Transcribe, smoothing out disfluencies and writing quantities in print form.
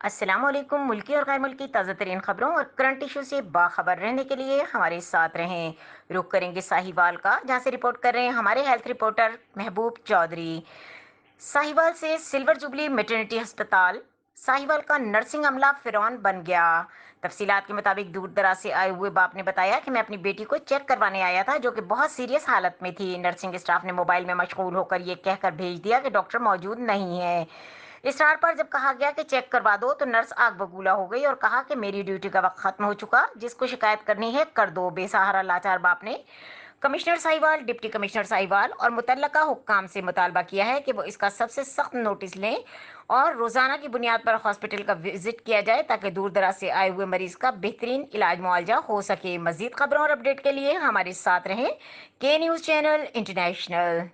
अस्सलाम वालेकुम। मुल्की और गैर मुल्की ताज़ा तरीन खबरों और करंट इशू से बाखबर रहने के लिए हमारे साथ रहें। रुख करेंगे साहिवाल का, जहाँ से रिपोर्ट कर रहे हैं हमारे हेल्थ रिपोर्टर महबूब चौधरी। साहिवाल से सिल्वर जुबली मैटरनिटी अस्पताल, साहिवाल का नर्सिंग अमला फिरौन बन गया। तफसीलात के मुताबिक दूर दराज से आए हुए बाप ने बताया कि मैं अपनी बेटी को चेक करवाने आया था, जो कि बहुत सीरियस हालत में थी। नर्सिंग स्टाफ ने मोबाइल में मशगूल होकर ये कहकर भेज दिया कि डॉक्टर मौजूद नहीं है। इसरार पर जब कहा गया कि चेक करवा दो, तो नर्स आग बबूला हो गई और कहा कि मेरी ड्यूटी का वक्त खत्म हो चुका, जिसको शिकायत करनी है कर दो। बेसहारा लाचार बाप ने commissioner Sahiwal, deputy commissioner Sahiwal और मुतल्लका हुक्काम से मुतालबा किया है कि वो इसका सबसे सख्त नोटिस लें और रोजाना की बुनियाद पर हॉस्पिटल का विजिट किया जाए, ताकि दूर दराज से आए हुए मरीज का बेहतरीन इलाज मुआवजा हो सके। मजीद खबरों और अपडेट के लिए हमारे साथ रहें। के न्यूज़ चैनल इंटरनेशनल।